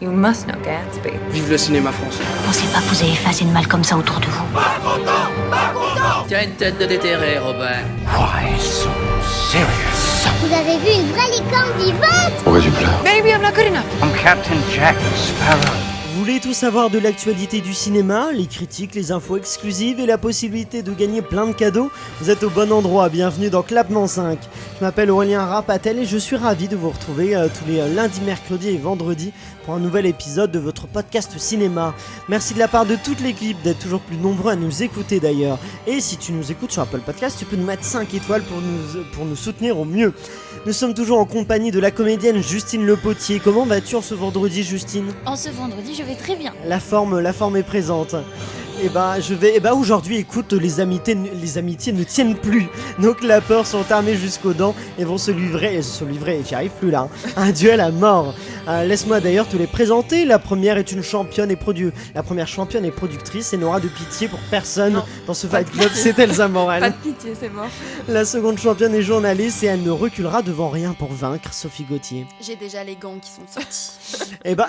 You must know Gatsby. Vive le cinéma français. Pensez pas que vous avez fait assez de mal comme ça autour de vous. Tu as une tête de déterré, Robert. Why so serious? Vous avez vu une vraie licorne vivante? Pourquoi tu pleures? Maybe I'm not good enough. I'm Captain Jack Sparrow. Vous voulez tout savoir de l'actualité du cinéma, les critiques, les infos exclusives et la possibilité de gagner plein de cadeaux? Vous êtes au bon endroit, bienvenue dans Clapement 5. Je m'appelle Aurélien Rapatel et je suis ravi de vous retrouver tous les lundis, mercredis et vendredis pour un nouvel épisode de votre podcast cinéma. Merci de la part de toute l'équipe d'être toujours plus nombreux à nous écouter d'ailleurs. Et si tu nous écoutes sur Apple Podcast, tu peux nous mettre 5 étoiles pour nous soutenir au mieux. Nous sommes toujours en compagnie de la comédienne Justine Lepotier. Comment vas-tu en ce vendredi, Justine? En ce vendredi, je vais très bien. La forme est présente. Aujourd'hui, écoute, les amitiés ne tiennent plus. Nos clapeurs sont armés jusqu'aux dents et vont se livrer, j'y arrive plus là, un duel à mort. Laisse-moi d'ailleurs te les présenter. La première championne et productrice et n'aura de pitié pour personne dans ce Fight Club, c'est Elsa Morel. Pas de pitié, c'est mort. La seconde championne est journaliste et elle ne reculera devant rien pour vaincre, Sophie Gauthier. J'ai déjà les gants qui sont sortis.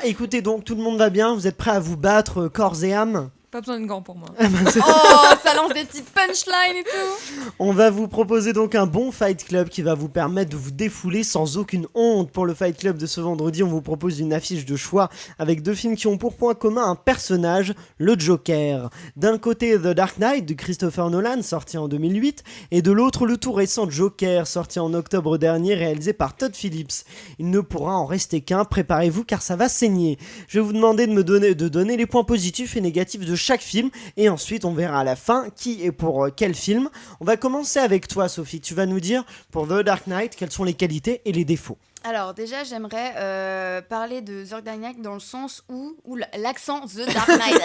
Écoutez donc, tout le monde va bien, vous êtes prêts à vous battre corps et âme? Pas besoin de gants pour moi. Oh, ça lance des petites punchlines et tout. On va vous proposer donc un bon Fight Club qui va vous permettre de vous défouler sans aucune honte. Pour le Fight Club de ce vendredi, on vous propose une affiche de choix avec deux films qui ont pour point commun un personnage, le Joker. D'un côté, The Dark Knight de Christopher Nolan, sorti en 2008, et de l'autre, le tout récent Joker, sorti en octobre dernier, réalisé par Todd Phillips. Il ne pourra en rester qu'un, préparez-vous car ça va saigner. Je vais vous demander de donner les points positifs et négatifs de chaque film, et ensuite on verra à la fin qui est pour quel film. On va commencer avec toi, Sophie. Tu vas nous dire pour The Dark Knight quelles sont les qualités et les défauts. Alors déjà j'aimerais parler de The Dark Knight dans le sens où l'accent The Dark Knight,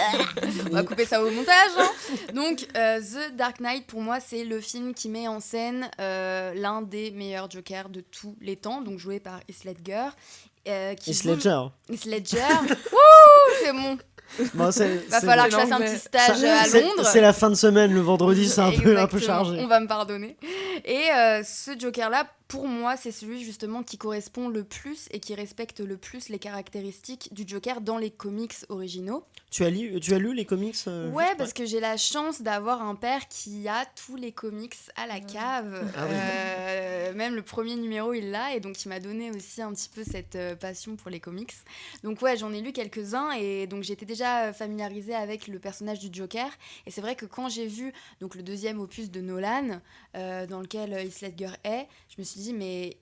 on va couper ça au montage hein. Donc The Dark Knight pour moi c'est le film qui met en scène l'un des meilleurs Jokers de tous les temps, donc joué par Heath Ledger. Heath Ledger. Wouh, c'est bon. Bon, va falloir que je fasse un petit stage à Londres. C'est la fin de semaine, le vendredi c'est un peu chargé. On va me pardonner. Et ce Joker-là, pour moi, c'est celui justement qui correspond le plus et qui respecte le plus les caractéristiques du Joker dans les comics originaux. Tu as lu les comics Ouais, parce que j'ai la chance d'avoir un père qui a tous les comics à la cave. Même le premier numéro, il l'a, et donc il m'a donné aussi un petit peu cette passion pour les comics. Donc ouais, j'en ai lu quelques-uns, et donc j'étais déjà familiarisée avec le personnage du Joker. Et c'est vrai que quand j'ai vu donc, le deuxième opus de Nolan, dans lequel Heath Ledger est, je me suis dit, mais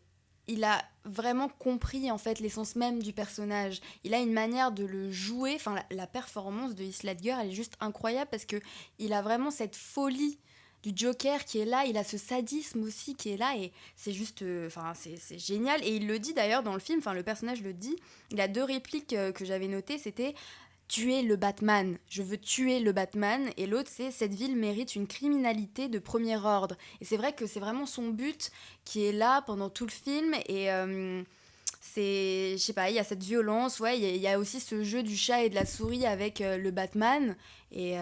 il a vraiment compris en fait l'essence même du personnage. Il a une manière de le jouer, enfin la performance de Heath Ledger, elle est juste incroyable parce que il a vraiment cette folie du Joker qui est là, il a ce sadisme aussi qui est là, et c'est juste c'est génial. Et il le dit d'ailleurs dans le film, enfin le personnage le dit, il a deux répliques que j'avais notées, c'était tuer le Batman, je veux tuer le Batman, et l'autre c'est cette ville mérite une criminalité de premier ordre. Et c'est vrai que c'est vraiment son but qui est là pendant tout le film, et c'est, je sais pas, il y a cette violence, ouais, il y a aussi ce jeu du chat et de la souris avec le Batman, et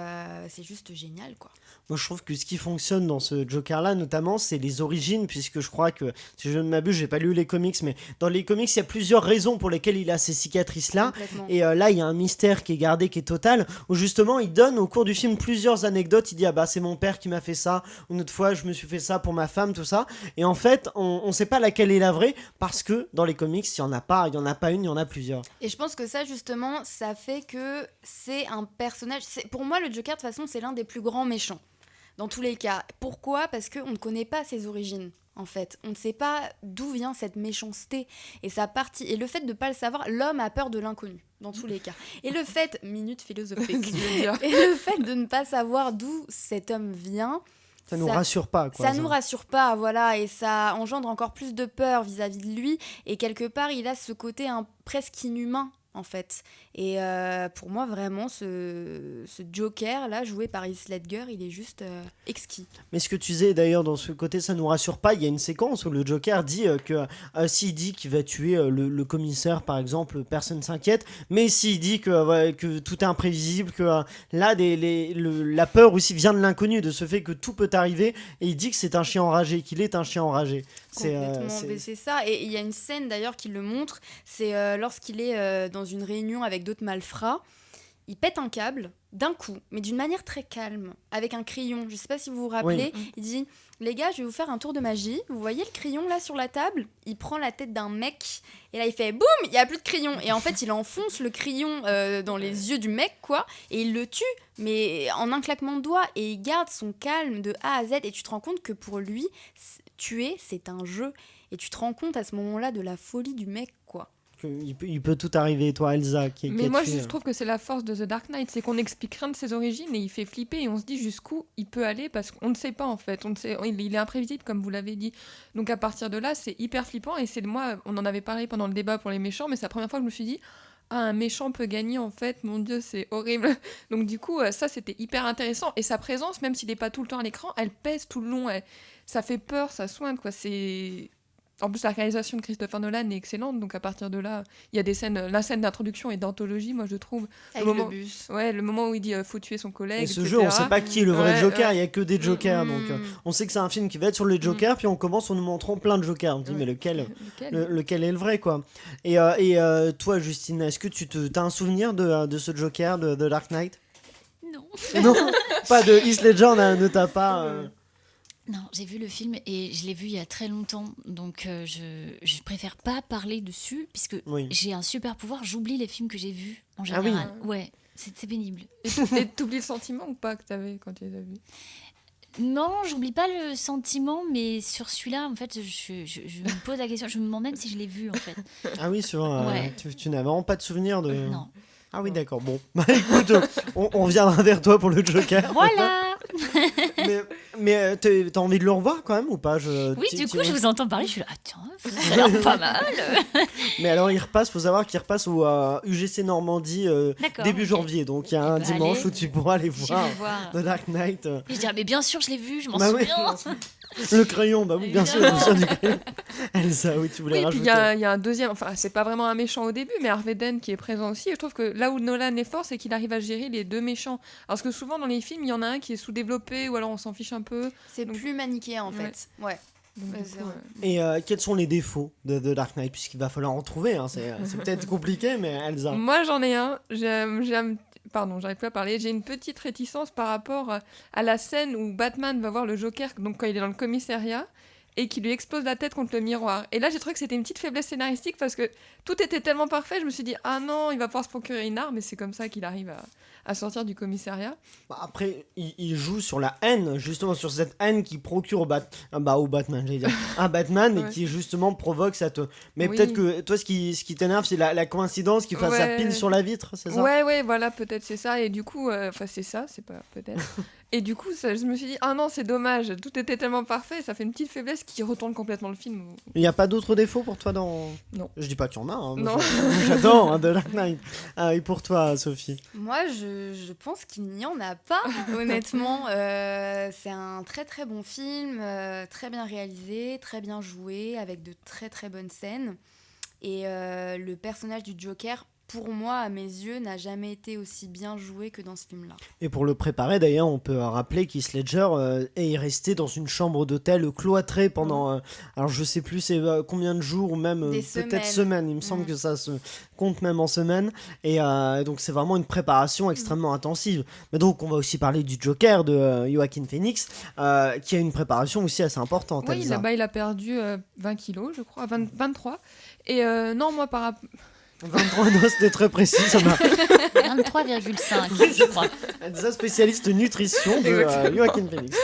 c'est juste génial quoi. Moi je trouve que ce qui fonctionne dans ce Joker là notamment c'est les origines, puisque je crois que, si je ne m'abuse, j'ai pas lu les comics, mais dans les comics il y a plusieurs raisons pour lesquelles il a ces cicatrices là, et là il y a un mystère qui est gardé, qui est total, où justement il donne au cours du film plusieurs anecdotes. Il dit c'est mon père qui m'a fait ça, une autre fois je me suis fait ça pour ma femme, tout ça, et en fait on sait pas laquelle est la vraie, parce que dans les comics il y en a pas une, il y en a plusieurs. Et je pense que ça justement ça fait que c'est un personnage, pour moi le Joker de toute façon c'est l'un des plus grands méchants dans tous les cas. Pourquoi ? Parce qu'on ne connaît pas ses origines, en fait. On ne sait pas d'où vient cette méchanceté. Et le fait de ne pas le savoir, l'homme a peur de l'inconnu, dans tous les cas. Et le fait... Minute philosophique. Et le fait de ne pas savoir d'où cet homme vient... Ça nous rassure pas, quoi. Ça nous rassure pas, voilà. Et ça engendre encore plus de peur vis-à-vis de lui. Et quelque part, il a ce côté presque inhumain, en fait. Et pour moi, vraiment, ce Joker-là, joué par Heath Ledger, il est juste exquis. Mais ce que tu disais d'ailleurs dans ce côté, ça nous rassure pas, il y a une séquence où le Joker dit que s'il dit qu'il va tuer le commissaire, par exemple, personne s'inquiète, mais s'il dit que tout est imprévisible, que là, la peur aussi vient de l'inconnu, de ce fait que tout peut arriver, et il dit que c'est un chien enragé, qu'il est un chien enragé. Complètement, c'est ça. Et il y a une scène d'ailleurs qui le montre, c'est lorsqu'il est dans une réunion avec d'autres malfrats. Il pète un câble d'un coup, mais d'une manière très calme, avec un crayon. Je sais pas si vous vous rappelez. Oui. Il dit « Les gars, je vais vous faire un tour de magie. Vous voyez le crayon là sur la table ?» Il prend la tête d'un mec et là il fait « Boum !» Il n'y a plus de crayon. Et en fait, il enfonce le crayon dans les yeux du mec, quoi, et il le tue, mais en un claquement de doigts. Et il garde son calme de A à Z. Et tu te rends compte que pour lui, tuer, c'est un jeu. Et tu te rends compte à ce moment-là de la folie du mec, quoi. Il peut tout arriver, toi, Elsa. Mais moi, je trouve que c'est la force de The Dark Knight, c'est qu'on explique rien de ses origines et il fait flipper et on se dit jusqu'où il peut aller parce qu'on ne sait pas en fait. Il est imprévisible, comme vous l'avez dit. Donc à partir de là, c'est hyper flippant et moi, on en avait parlé pendant le débat pour les méchants, mais c'est la première fois que je me suis dit un méchant peut gagner en fait, mon Dieu, c'est horrible. Donc du coup, ça c'était hyper intéressant et sa présence, même s'il n'est pas tout le temps à l'écran, elle pèse tout le long. Ça fait peur, ça soigne, quoi. En plus, la réalisation de Christopher Nolan est excellente, donc à partir de là, il y a des scènes, la scène d'introduction et d'anthologie, moi je trouve. Avec le bus. Ouais, le moment où il dit faut tuer son collègue. Et ce etc. jeu, on sait pas qui est le vrai Joker, il y a que des Jokers, donc Mm. on sait que c'est un film qui va être sur les Jokers, puis on commence en nous montrant plein de Jokers. On dit mais lequel est le vrai, quoi. Et toi, Justine, est-ce que t'as un souvenir de ce Joker de Dark Knight? Non. Non, pas de Heath Ledger, ne t'a pas. Non, j'ai vu le film et je l'ai vu il y a très longtemps, donc je préfère pas parler dessus, puisque Oui. j'ai un super pouvoir, j'oublie les films que j'ai vus, en Ah oui. général. Ouais, c'est pénible. Et t'oublies le sentiment ou pas que t'avais quand tu les as vus? Non, j'oublie pas le sentiment, mais sur celui-là, en fait, je me pose la question, je me demande même si je l'ai vu, en fait. Ah oui, Ouais. tu n'as vraiment pas de souvenir de. Non. Ah oui, d'accord. Bon, bah écoute, on reviendra vers toi pour le Joker. Voilà. Mais t'as envie de le revoir quand même ou pas? Oui, du coup, je vous entends parler, je suis là, attends, ça a l'air pas mal. Mais alors, faut savoir qu'il repasse au UGC Normandie D'accord, début ok. janvier. Donc, il y a un Eh ben, dimanche allez. où tu pourras aller J'irai voir voir. The Dark Knight. Et je dis, ah, mais bien sûr, je l'ai vu, je m'en Bah oui, souviens. le crayon, bah oui, bien sûr, bien sûr, du crayon. Elsa, oui, tu voulais Oui, et puis rajouter. il y a un deuxième, enfin c'est pas vraiment un méchant au début, mais Harvey Dent qui est présent aussi. Et je trouve que là où Nolan est fort, c'est qu'il arrive à gérer les deux méchants. Parce que souvent dans les films, il y en a un qui est sous-développé ou alors on s'en fiche un peu. C'est Donc- plus manichéen en fait. Ouais. Donc, Ouais, du c'est coup, vrai. Et quels sont les défauts de The Dark Knight? Puisqu'il va falloir en trouver, hein. C'est peut-être compliqué, mais Elsa. Moi j'en ai un. Pardon, j'arrive plus à parler. J'ai une petite réticence par rapport à la scène où Batman va voir le Joker, donc quand il est dans le commissariat, et qui lui explose la tête contre le miroir. Et là, j'ai trouvé que c'était une petite faiblesse scénaristique parce que tout était tellement parfait. Je me suis dit, ah non, il va pouvoir se procurer une arme, et c'est comme ça qu'il arrive à sortir du commissariat. Bah, après, il joue sur la haine, justement sur cette haine qui procure au Batman, j'allais dire, un Batman, et Ouais. qui justement provoque cette. Mais Oui. peut-être que toi, ce qui t'énerve, c'est la coïncidence qu'il fasse sa Ouais. pile sur la vitre, c'est ça? Ouais, voilà, peut-être c'est ça. Et du coup, enfin, c'est ça, c'est pas peut-être. Et du coup, je me suis dit, ah non, c'est dommage, tout était tellement parfait, ça fait une petite faiblesse qui retourne complètement le film. Il n'y a pas d'autres défauts pour toi dans. Non. Je dis pas qu'il y en a, hein, Non. J'adore The Dark Knight. Ah, et pour toi, Sophie? Moi, je pense qu'il n'y en a pas, honnêtement. C'est un très très bon film, très bien réalisé, très bien joué, avec de très très bonnes scènes. Et le personnage du Joker, pour moi, à mes yeux, n'a jamais été aussi bien joué que dans ce film-là. Et pour le préparer, d'ailleurs, on peut rappeler qu'Heath Ledger est resté dans une chambre d'hôtel cloîtrée pendant. Alors, je sais plus c'est combien de jours ou même Des peut-être semaines. semaines. Il me semble que ça se compte même en semaines. Et donc, c'est vraiment une préparation extrêmement intensive. Mais donc, on va aussi parler du Joker de Joaquin Phoenix, qui a une préparation aussi assez importante. Oui, Elsa. là-bas, il a perdu 20 kilos, je crois, 23. Et non, moi, 23, non, c'était très précis. Ça m'a. 23,5, je crois. Elsa, spécialiste nutrition de Joaquin Phoenix.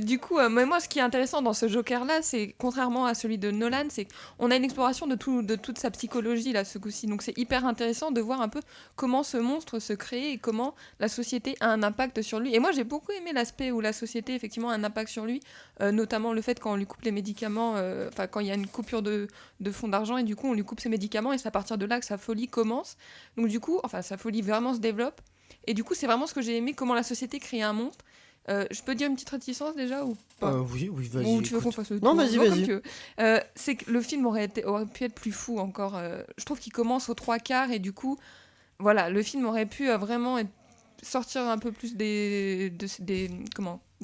Du coup, moi, ce qui est intéressant dans ce Joker-là, c'est, contrairement à celui de Nolan, c'est qu'on a une exploration de toute sa psychologie, là, ce coup-ci. Donc, c'est hyper intéressant de voir un peu comment ce monstre se crée et comment la société a un impact sur lui. Et moi, j'ai beaucoup aimé l'aspect où la société, effectivement, a un impact sur lui, notamment le fait quand on lui coupe les médicaments, quand il y a une coupure de fonds d'argent, et du coup, on lui coupe ses médicaments, et c'est à partir de là que sa folie commence. Donc, du coup, sa folie vraiment se développe. Et du coup, c'est vraiment ce que j'ai aimé, comment la société crée un monstre. Je peux dire une petite réticence déjà ou pas? Oui, vas-y. Ou tu veux qu'on écoute. fasse le Non, tour? vas-y, comme vas-y. tu veux. C'est que le film aurait pu être plus fou encore. Je trouve qu'il commence aux 3/4 et du coup, voilà, le film aurait pu vraiment être sortir un peu plus de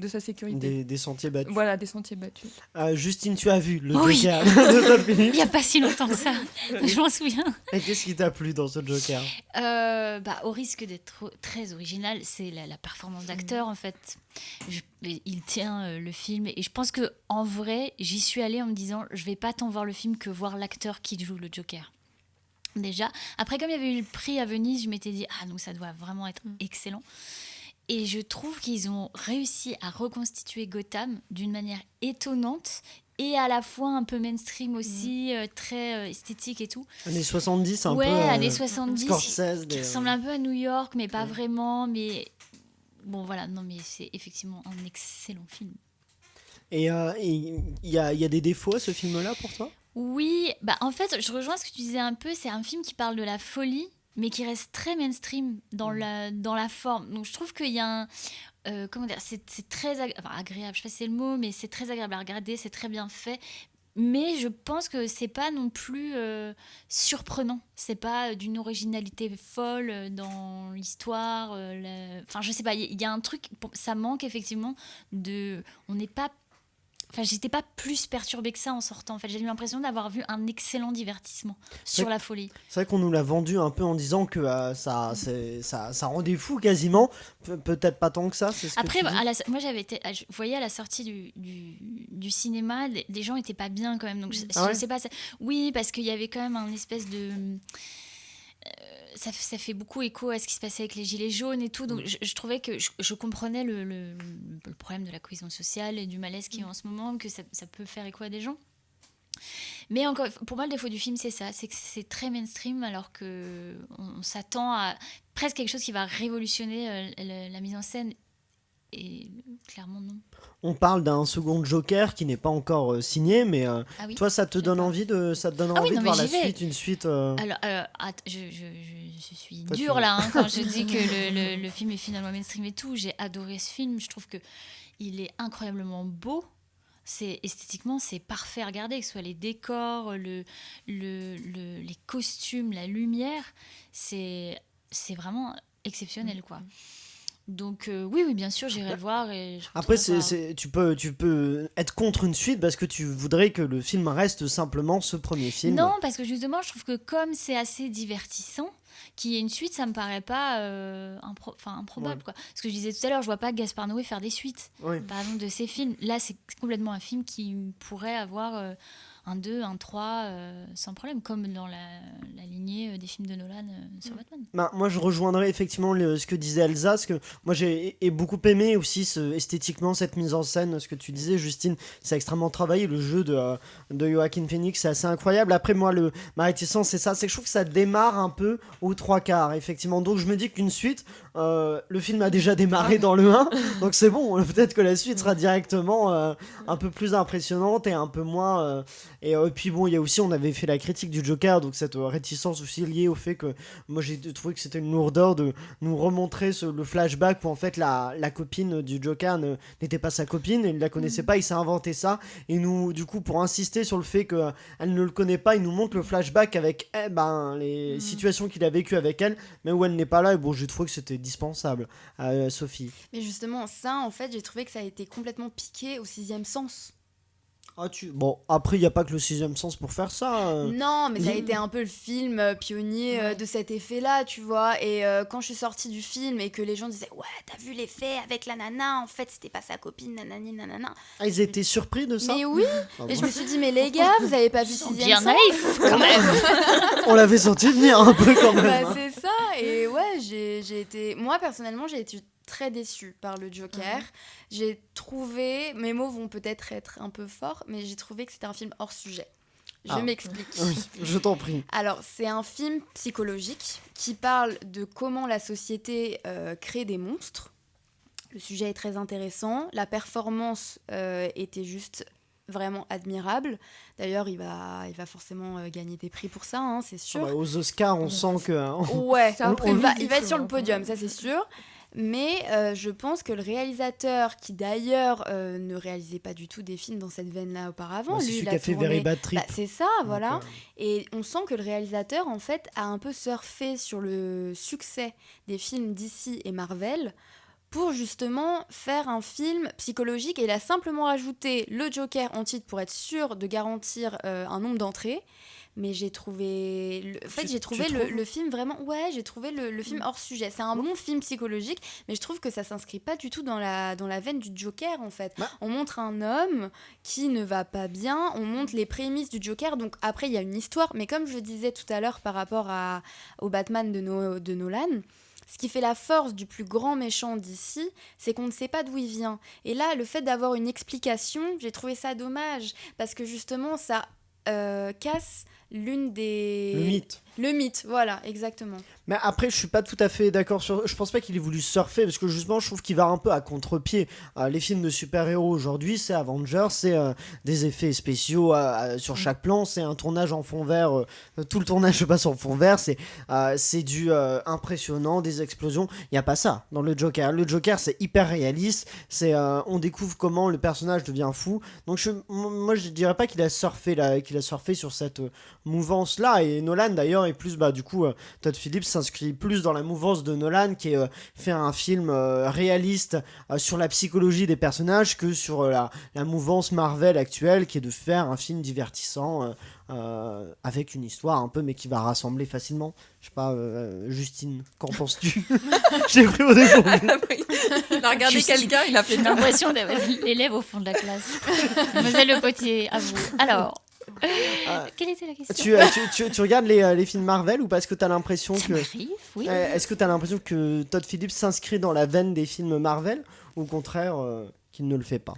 sa sécurité. Des sentiers battus. Voilà, des sentiers battus. Justine, tu as vu le Oui. Joker de Todd Il Phillips. n'y a pas si longtemps que ça, je m'en souviens. Et qu'est-ce qui t'a plu dans ce Joker? Au risque d'être très original, c'est la performance d'acteur en fait. Il tient le film et je pense que en vrai, j'y suis allée en me disant je vais pas tant voir le film que voir l'acteur qui joue le Joker. Déjà, après comme il y avait eu le prix à Venise, je m'étais dit donc ça doit vraiment être excellent. Et je trouve qu'ils ont réussi à reconstituer Gotham d'une manière étonnante et à la fois un peu mainstream aussi, très esthétique et tout. Années 70, un peu. Années 70, Scorsese, qui ressemble un peu à New York, mais pas vraiment. Mais bon, voilà, non, mais c'est effectivement un excellent film. Et il y a des défauts à ce film-là pour toi? Oui, en fait, je rejoins ce que tu disais un peu. C'est un film qui parle de la folie, mais qui reste très mainstream dans la forme. Donc je trouve qu'il y a un... comment dire, c'est très agréable, je sais pas si c'est le mot, mais c'est très agréable à regarder, c'est très bien fait. Mais je pense que c'est pas non plus surprenant. C'est pas d'une originalité folle dans l'histoire. Enfin, je sais pas, il y a un truc, ça manque effectivement de... On n'est pas... Enfin, j'étais pas plus perturbée que ça en sortant. En fait, j'ai eu l'impression d'avoir vu un excellent divertissement sur la folie. C'est vrai qu'on nous l'a vendu un peu en disant que ça rendait fou quasiment. Peut-être pas tant que ça. C'est ce Après, que tu dis. moi j'avais été, vous voyez, à la sortie du cinéma, les gens étaient pas bien quand même. Donc je sais pas. Oui, parce qu'il y avait quand même un espèce de ça fait beaucoup écho à ce qui se passait avec les gilets jaunes et tout, donc je trouvais que je comprenais le problème de la cohésion sociale et du malaise qu'il y a en ce moment, que ça peut faire écho à des gens. Mais encore, pour moi, le défaut du film, c'est ça, c'est que c'est très mainstream, alors qu'on s'attend à presque quelque chose qui va révolutionner la mise en scène. Et clairement, non. On parle d'un second Joker qui n'est pas encore signé, mais oui, toi, ça te donne envie de voir la suite, une suite. Alors, je suis dure là quand je dis que le film est finalement mainstream et tout. J'ai adoré ce film. Je trouve que il est incroyablement beau. Esthétiquement, c'est parfait à regarder, que ce soit les décors, les costumes, la lumière, c'est vraiment exceptionnel, quoi. Donc oui, bien sûr, j'irai le voir. Après, tu peux être contre une suite parce que tu voudrais que le film reste simplement ce premier film. Non, parce que justement, je trouve que comme c'est assez divertissant, qu'il y ait une suite, ça me paraît pas improbable. Ouais. Quoi. Ce que je disais tout à l'heure, je vois pas Gaspard Noé faire des suites, par exemple, de ses films. Là, c'est complètement un film qui pourrait avoir un 2, un 3, sans problème, comme dans la lignée des films de Nolan sur Batman. Moi, je rejoindrais effectivement ce que disait Elsa, parce que moi, j'ai beaucoup aimé aussi esthétiquement cette mise en scène, ce que tu disais, Justine, c'est extrêmement travaillé, le jeu de Joaquin Phoenix, c'est assez incroyable. Après, moi, ma réticence, c'est ça, c'est que je trouve que ça démarre un peu aux 3/4, effectivement. Donc, je me dis qu'une suite, le film a déjà démarré dans le 1, donc c'est bon, peut-être que la suite sera directement un peu plus impressionnante et un peu moins... Et puis bon, il y a aussi, on avait fait la critique du Joker, donc cette réticence aussi liée au fait que moi j'ai trouvé que c'était une lourdeur de nous remontrer le flashback où en fait la copine du Joker n'était pas sa copine, il ne la connaissait pas, il s'est inventé ça, et nous du coup pour insister sur le fait qu'elle ne le connaît pas, il nous montre le flashback avec les situations qu'il a vécues avec elle, mais où elle n'est pas là, et bon j'ai trouvé que c'était dispensable. Sophie. Mais justement ça en fait j'ai trouvé que ça a été complètement piqué au 6e sens. Bon, après, il n'y a pas que le 6e sens pour faire ça. Non, mais ça a été un peu le film pionnier de cet effet-là, tu vois. Et quand je suis sortie du film et que les gens disaient « Ouais, t'as vu l'effet avec la nana, en fait, c'était pas sa copine, nanani, nanana. » Ils étaient surpris de ça? Mais oui. Et je me suis dit « Mais les gars, vous avez pas vu 6e bien sens ?» naïf, quand même. On l'avait senti venir un peu quand même. Bah, c'est ça. Et ouais, j'ai été... Moi, personnellement, j'ai été très déçue par le Joker. J'ai trouvé, mes mots vont peut-être être un peu forts, mais j'ai trouvé que c'était un film hors sujet. Je m'explique. Oui, je t'en prie. Alors, c'est un film psychologique qui parle de comment la société crée des monstres. Le sujet est très intéressant. La performance était juste vraiment admirable. D'ailleurs, il va forcément gagner des prix pour ça, hein, c'est sûr. Aux Oscars, on sent que... Ouais, il va être sur le podium, ça c'est sûr. Mais je pense que le réalisateur, qui d'ailleurs ne réalisait pas du tout des films dans cette veine-là auparavant, C'est lui, celui il qui a fait tourné- Very Bad Trip. Bah, c'est ça, Donc, voilà. Et on sent que le réalisateur, en fait, a un peu surfé sur le succès des films DC et Marvel pour justement faire un film psychologique. Et il a simplement rajouté le Joker en titre pour être sûr de garantir un nombre d'entrées. Mais j'ai trouvé le film vraiment... Ouais, j'ai trouvé le film hors sujet. C'est un bon film psychologique, mais je trouve que ça s'inscrit pas du tout dans la veine du Joker, en fait. Bah. On montre un homme qui ne va pas bien, on montre les prémices du Joker, donc après, il y a une histoire. Mais comme je disais tout à l'heure par rapport au Batman de Nolan... Ce qui fait la force du plus grand méchant d'ici, c'est qu'on ne sait pas d'où il vient. Et là, le fait d'avoir une explication, j'ai trouvé ça dommage, parce que justement, ça casse l'une des... Le mythe. Le mythe, voilà, exactement. Mais après, je suis pas tout à fait d'accord sur. Je pense pas qu'il ait voulu surfer parce que justement, je trouve qu'il va un peu à contre-pied. Les films de super-héros aujourd'hui, c'est Avengers, c'est des effets spéciaux sur chaque plan, c'est un tournage en fond vert. Tout le tournage se passe en fond vert, c'est du impressionnant, des explosions. Il y a pas ça dans le Joker. Le Joker, c'est hyper réaliste. On découvre comment le personnage devient fou. Donc moi, je dirais pas qu'il a surfé sur cette mouvance là. Et Nolan d'ailleurs est plus du coup Todd Phillips s'inscrit plus dans la mouvance de Nolan qui fait un film réaliste sur la psychologie des personnages que sur la mouvance Marvel actuelle qui est de faire un film divertissant avec une histoire un peu mais qui va rassembler facilement. Je sais pas, Justine, qu'en penses-tu? J'ai pris au dépourvu. Il a regardé quelqu'un, il a fait J'ai l'impression d'avoir l'élève au fond de la classe. Mademoiselle Le Potier, à vous. Alors, quelle était la question? Tu regardes les films Marvel ou pas? Est-ce que tu as l'impression Ça que... m'arrive, oui. Est-ce que tu as l'impression que Todd Phillips s'inscrit dans la veine des films Marvel ou au contraire qu'il ne le fait pas?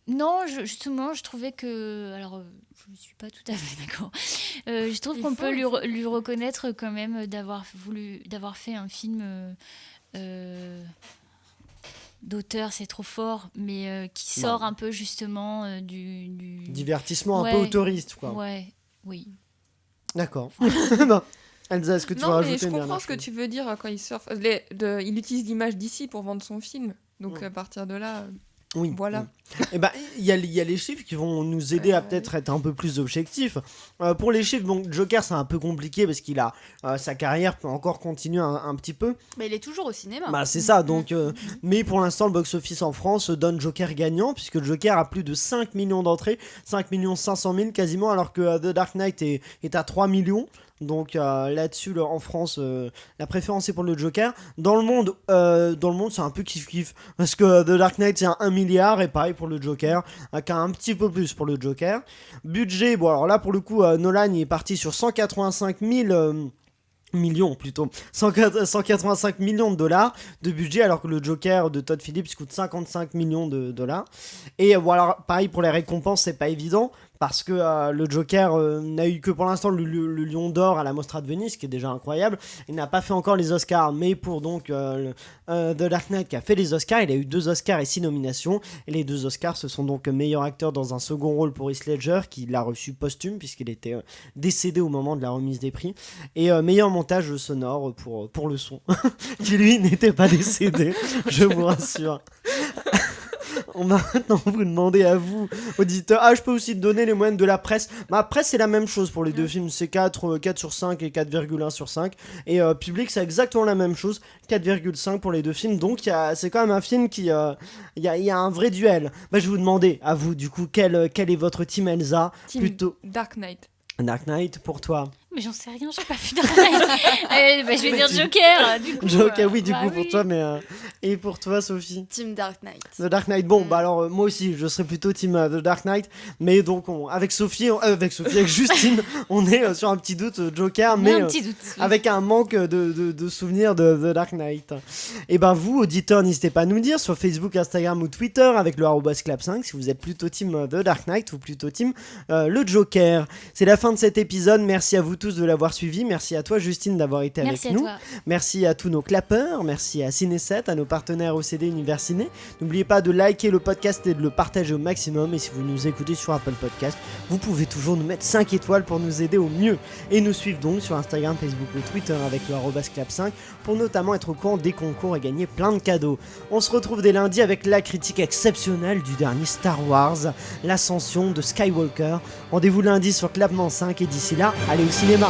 Non, justement, je trouvais que... Alors, je ne suis pas tout à fait d'accord. Je trouve qu'on peut lui reconnaître quand même d'avoir fait un film d'auteur, c'est trop fort, mais qui sort un peu justement du... Divertissement Ouais. un peu autoriste, quoi. Ouais, oui. D'accord. Bon. Elsa, est-ce que tu veux Non, mais rajouter je une comprends dernière ce que chose tu veux dire quand il surfe. Il utilise l'image d'ici pour vendre son film. Donc à partir de là, Oui. voilà. Et il y a les chiffres qui vont nous aider à peut-être être un peu plus objectifs. Pour les chiffres, donc Joker c'est un peu compliqué parce qu'il a sa carrière peut encore continuer un petit peu. Mais il est toujours au cinéma. C'est ça, donc mais pour l'instant le box-office en France donne Joker gagnant puisque le Joker a plus de 5 millions d'entrées, 5 500 000 quasiment, alors que The Dark Knight est à 3 millions. Donc là-dessus, en France, la préférence est pour le Joker. Dans le monde, c'est un peu kiff-kiff. Parce que The Dark Knight, c'est 1 milliard. Et pareil pour le Joker, qui a un petit peu plus pour le Joker. Budget, bon alors là, pour le coup, Nolan il est parti sur 185 000... millions plutôt, 185 millions de dollars de budget, alors que le Joker de Todd Phillips coûte 55 millions de dollars. Et voilà, pareil pour les récompenses, c'est pas évident parce que le Joker n'a eu que pour l'instant le Lion d'Or à la Mostra de Venise, qui est déjà incroyable. Il n'a pas fait encore les Oscars, mais pour donc The Dark Knight qui a fait les Oscars, il a eu 2 Oscars et 6 nominations. Et les 2 Oscars, ce sont donc meilleur acteur dans un second rôle pour Heath Ledger, qui l'a reçu posthume puisqu'il était décédé au moment de la remise des prix. Et meilleur montage sonore pour le son, qui lui n'était pas décédé, je vous rassure. On va maintenant vous demander à vous, auditeurs. Je peux aussi te donner les moyennes de la presse. Ma presse, c'est la même chose pour les deux films. C'est 4 sur 5 et 4,1 sur 5. Et public, c'est exactement la même chose. 4,5 pour les deux films. Donc, c'est quand même un film qui... Il y a un vrai duel. Je vais vous demander, à vous, du coup, quel est votre team Elsa? Team Plutôt Dark Knight. Dark Knight pour toi. Mais j'en sais rien, j'ai pas vu Dark Knight. Je vais dire Joker, du coup. Joker, oui, du coup, oui. pour toi, mais... Et pour toi, Sophie? Team Dark Knight. The Dark Knight, bon, alors moi aussi, je serais plutôt team The Dark Knight, mais donc avec Justine, on est sur un petit doute Joker, mais Un petit doute. Oui. avec un manque de souvenirs de The Dark Knight. Et vous, auditeurs, n'hésitez pas à nous dire sur Facebook, Instagram ou Twitter avec le @clap5 si vous êtes plutôt team The Dark Knight ou plutôt team le Joker. C'est la fin de cet épisode, merci à vous tous de l'avoir suivi. Merci à toi Justine d'avoir été Merci avec à nous. toi. Merci à tous nos clappeurs, merci à Ciné7, à nos partenaires OCD Univers Ciné. N'oubliez pas de liker le podcast et de le partager au maximum. Et si vous nous écoutez sur Apple Podcast, vous pouvez toujours nous mettre 5 étoiles pour nous aider au mieux. Et nous suivre donc sur Instagram, Facebook ou Twitter avec le @clap5 pour notamment être au courant des concours et gagner plein de cadeaux. On se retrouve dès lundi avec la critique exceptionnelle du dernier Star Wars, l'ascension de Skywalker. Rendez-vous lundi sur Clapement 5 et d'ici là, allez au cinéma.